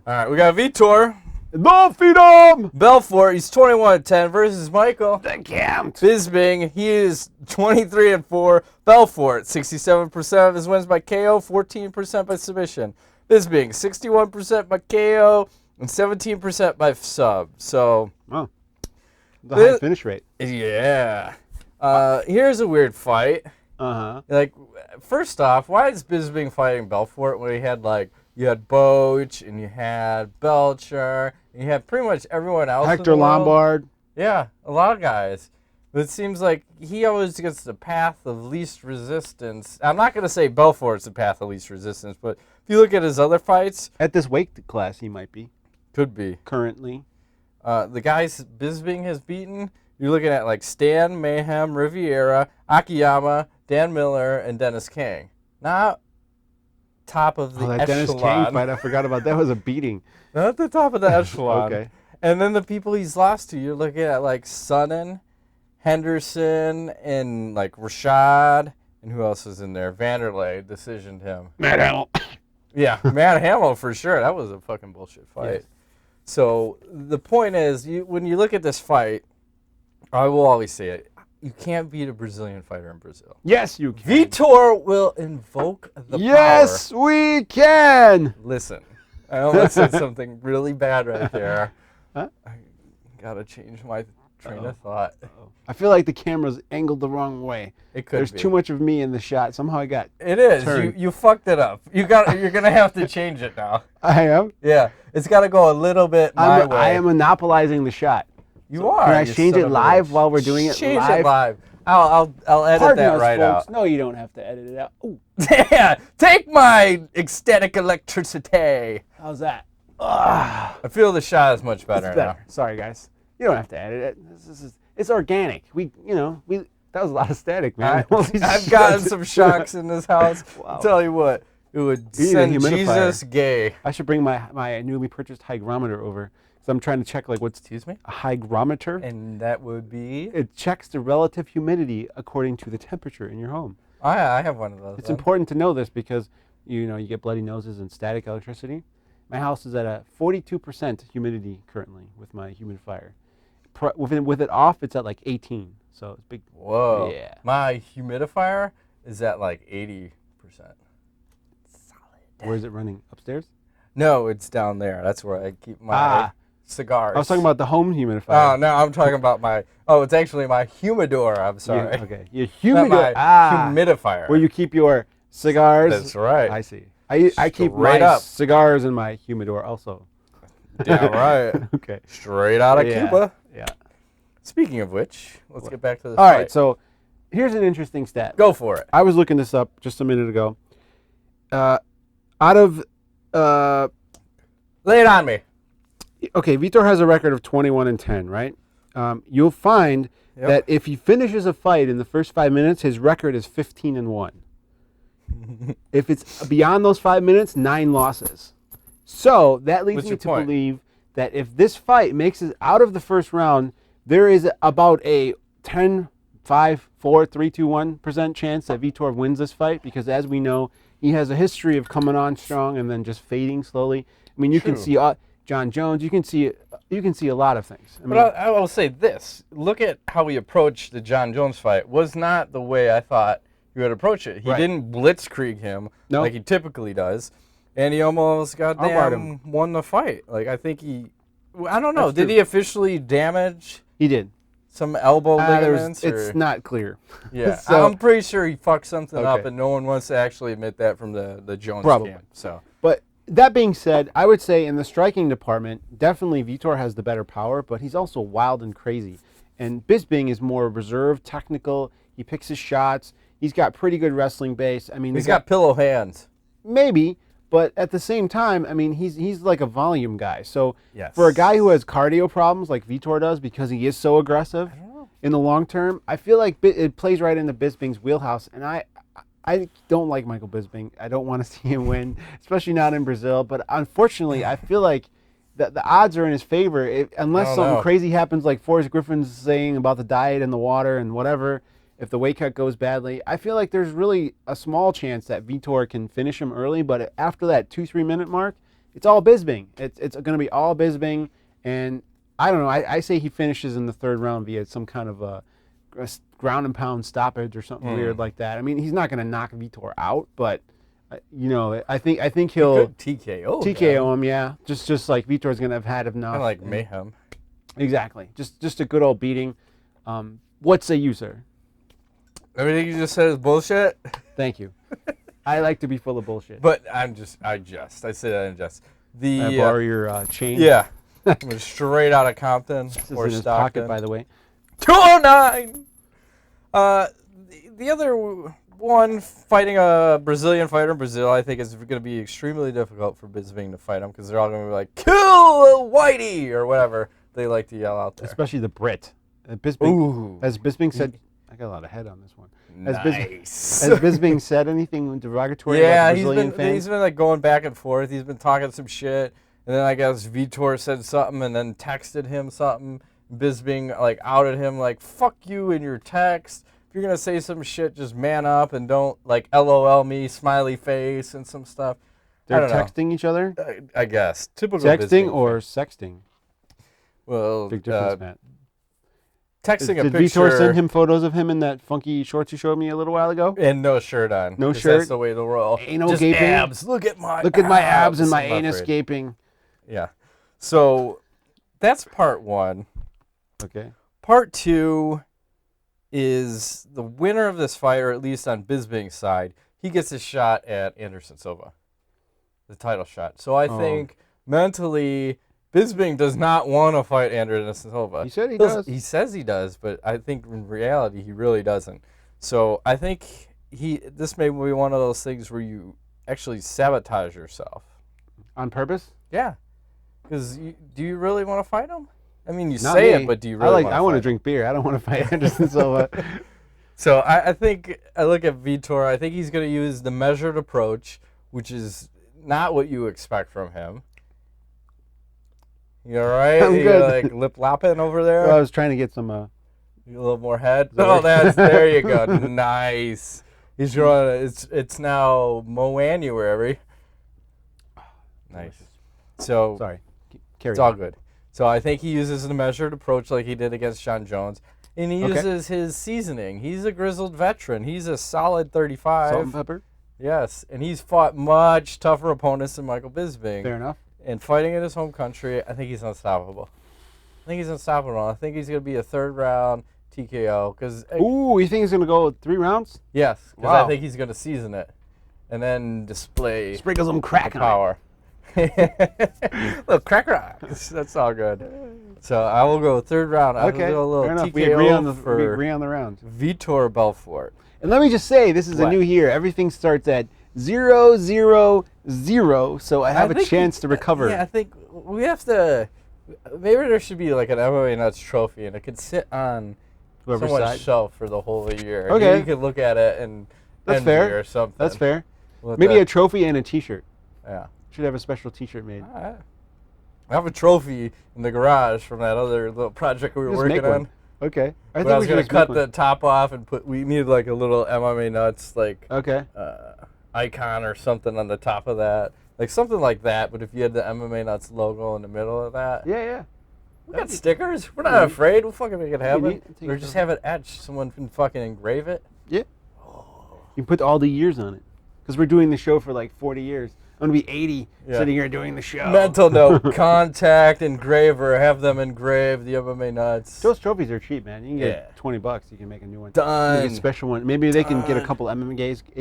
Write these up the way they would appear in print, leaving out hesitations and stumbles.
All right, we got Vitor Belfort. He's 21-10 versus Michael The Count. Bisping. He is 23-4. Belfort, 67% of his wins by KO, 14% by submission. Bisping, 61% by KO and 17% by sub. So, wow, the high finish rate. Yeah. Here's a weird fight. Like, first off, why is Bisping fighting Belfort when he had you had Boach and you had Belcher and you had pretty much everyone else? Hector Lombard. Yeah, a lot of guys. But it seems like he always gets the path of least resistance. I'm not going to say Belfort's the path of least resistance, but if you look at his other fights. At this weight class, he might be. Could be. Currently. The guys Bisping has beaten, you're looking at like Stan, Mayhem, Riviera, Akiyama, Dan Miller, and Dennis King. Not top of the echelon. Dennis King fight, I forgot about that. Was a beating. Not the top of the echelon. Okay. And then the people he's lost to, you're looking at like Sonnen, Henderson, and like Rashad, and who else is in there? Vanderlei decisioned him. Matt Hamill. Yeah, Matt Hamill for sure. That was a fucking bullshit fight. Yes. So the point is, when you look at this fight, I will always say it. You can't beat a Brazilian fighter in Brazil. Yes, you can. Vitor will invoke the power. Yes, we can. Listen, I almost said something really bad right there. Huh? I gotta change my train of thought. I feel like the camera's angled the wrong way. It could There's be. too much of me in the shot. Somehow I got It is. turned. You fucked it up. You're gonna have to change it now. I am? Yeah, it's got to go a little bit my way. I am monopolizing the shot. You are. Can I you change son it of a live bitch. while we're doing it Change live? it live. I'll edit Pardon that us, right folks. out. No, you don't have to edit it out. Ooh, Yeah, take my ecstatic electricity. how's that? I feel the shot is much better, It's better. now. Sorry, guys. You don't have to edit it. It's organic. That was a lot of static, man. I've gotten some shocks in this house. Wow. I'll tell you what, it would You need a send humidifier. Jesus gay. I should bring my newly purchased hygrometer over. So I'm trying to check what's Excuse me? a hygrometer. And that would be? It checks the relative humidity according to the temperature in your home. I have one of those. It's important to know this because you get bloody noses and static electricity. My house is at a 42% humidity currently with my humidifier. With it off, it's at like 18. So it's big. Whoa. Yeah. My humidifier is at like 80%. Solid. Where is it running? Upstairs? No, it's down there. That's where I keep my cigars. I was talking about the home humidifier. Oh, no, I'm talking about it's actually my humidor. I'm sorry. Okay. Your Not my humidifier. humidifier. Where you keep your cigars. That's right. I see. I keep Straight my up. cigars in my humidor also. Damn right. Okay. Straight out of Yeah. Cuba. Yeah. Speaking of which, let's get back to this All fight. right. So here's an interesting stat. Go for it. I was looking this up just a minute ago. Out of Lay it on me. okay, Vitor has a record of 21-10, right? You'll find that if he finishes a fight in the first 5 minutes, his record is 15-1. If it's beyond those 5 minutes, 9 losses. So that leads What's me your to point? believe that if this fight makes it out of the first round, there is about a 10, 5, 4, 3, 2, 1% chance that Vitor wins this fight because, as we know, he has a history of coming on strong and then just fading slowly. I mean, you can see John Jones. You can see a lot of things. I mean, But I will say this. Look at how he approached the John Jones fight. Was not the way I thought he would approach it. He didn't blitzkrieg him like he typically does. And he almost goddamn won the fight. Like, I think I don't know. Did he officially damage? He did. Some elbow ligaments? It's not clear. Yeah, So- I'm pretty sure he fucked something up, Okay. and no one wants to actually admit that from the Jones Probably. camp. So, But that being said, I would say in the striking department, definitely Vitor has the better power, but he's also wild and crazy. And Bisping is more reserved, technical. He picks his shots. He's got pretty good wrestling base. I mean, he's got pillow hands. maybe, but at the same time, I mean, he's like a volume guy. So Yes. for a guy who has cardio problems like Vitor does because he is so aggressive in the long term, I feel like it plays right into Bisping's wheelhouse. And I don't like Michael Bisping. I don't want to see him win, especially not in Brazil. But unfortunately, I feel like the odds are in his favor unless something crazy happens like Forrest Griffin's saying about the diet and the water and whatever. If the weight cut goes badly, I feel like there's really a small chance that Vitor can finish him early. But after that 2-3 minute mark, It's all Bisping. It's going to be all Bisping, and I don't know. I say he finishes in the third round via some kind of a ground and pound stoppage or something weird like that. I mean, he's not going to knock Vitor out, but I think he'll TKO him. Yeah, just like Vitor's going to have had enough. Kind of like mayhem. Exactly. Just a good old beating. What say you, sir? Everything you just said is bullshit. Thank you. I like to be full of bullshit. But I say that in jest. I borrow your chain? Yeah. It straight out of Compton or in his Stockton. pocket, by the way. 209! The other one, fighting a Brazilian fighter in Brazil, I think is going to be extremely difficult for Bisping to fight him because they're all going to be like, kill Whitey, or whatever they like to yell out there. Especially the Brit. Bisping, as Bisping said, I got a lot of head on this one. Has Bisping said anything derogatory about Brazilian fans? He's been like going back and forth. He's been talking some shit, and then I guess Vitor said something, and then texted him something. Bisping like outed him like, "Fuck you in your text. If you're gonna say some shit, just man up and don't like LOL me, smiley face, and some stuff." They're texting each other. I guess typical texting Bisping or sexting. Well, big difference, Matt. Texting Did a picture. Vitor send him photos of him in that funky shorts you showed me a little while ago? And no shirt on. No shirt. That's the way to roll. Ain't no just gaping. Abs. Look at my abs and my anus gaping. Yeah. So that's part one. Okay. Part two is the winner of this fight, or at least on Bisping's side, he gets a shot at Anderson Silva, the title shot. So I think mentally, Bisping does not want to fight Anderson Silva. He said he does. He says he does, but I think in reality he really doesn't. So I think this may be one of those things where you actually sabotage yourself. On purpose? Yeah. Because do you really want to fight him? I mean, you say it, but do you really want to fight him? I want to drink beer. I don't want to fight Anderson Silva. So I think, I look at Vitor, I think he's going to use the measured approach, which is not what you expect from him. You all right? I'm good. You're like lip lopping over there? Well, I was trying to get some... a little more head? Oh, there you go. Nice. He's drawing, it's now Moanuary. Nice. So, sorry. It's all good. So I think he uses the measured approach like he did against John Jones. And he uses his seasoning. He's a grizzled veteran. He's a solid 35. Salt and pepper? Yes. And he's fought much tougher opponents than Michael Bisping. Fair enough. And fighting in his home country, I think he's unstoppable. I think he's going to be a third round TKO. Ooh, you think he's going to go 3 rounds? Yes. Because I think he's going to season it. And then display sprinkle some crack power. Little crack rocks. That's all good. So I will go third round. Okay. I'll do a little TKO we agree on the round. Vitor Belfort. And let me just say, this is a new year. Everything starts at 0, 0, 0. So I have a chance to recover. Yeah, I think we have to. Maybe there should be like an MMA Nuts trophy, and it could sit on someone's shelf for the whole year. Okay. You could look at it and that's fair. Or something. That's fair. Maybe a trophy and a T-shirt. Yeah. Should have a special T-shirt made. I have a trophy in the garage from that other little project we were working on. Okay. I was going to cut the top off and we needed like a little MMA Nuts like icon or something on the top of that. Like something like that, but if you had the MMA Nuts logo in the middle of that. Yeah. We got stickers. We're not afraid. We'll fucking make it happen. Or just have it etched. Someone can fucking engrave it. Yeah. You can put all the years on it. Because we're doing the show for like 40 years. I'm going to be 80 sitting here doing the show. Mental note, contact engraver, have them engrave the MMA Nuts. Those trophies are cheap, man. You can get $20. You can make a new one. Done. You get a special one. Maybe they can get a couple MMA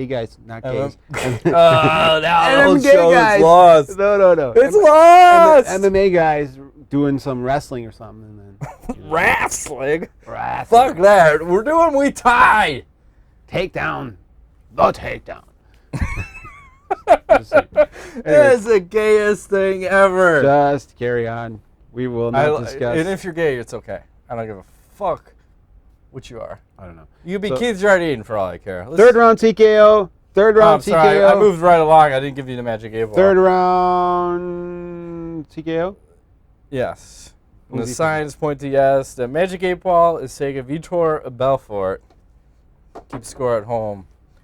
guys, not gays. Now show's lost. No. It's lost. MMA guys doing some wrestling or something. And then, Wrestling? Fuck that. We're doing Muay Thai. Takedown. The takedown. It's the gayest thing ever. Just carry on. We will not discuss. And if you're gay, it's okay. I don't give a fuck what you are. I don't know. You could be Keith Jardine for all I care. Third round TKO. TKO. Sorry, I moved right along. I didn't give you the Magic 8-Ball. Third round TKO? Yes. And the signs point to yes. The Magic 8-Ball is taking Vitor Belfort. Keep score at home.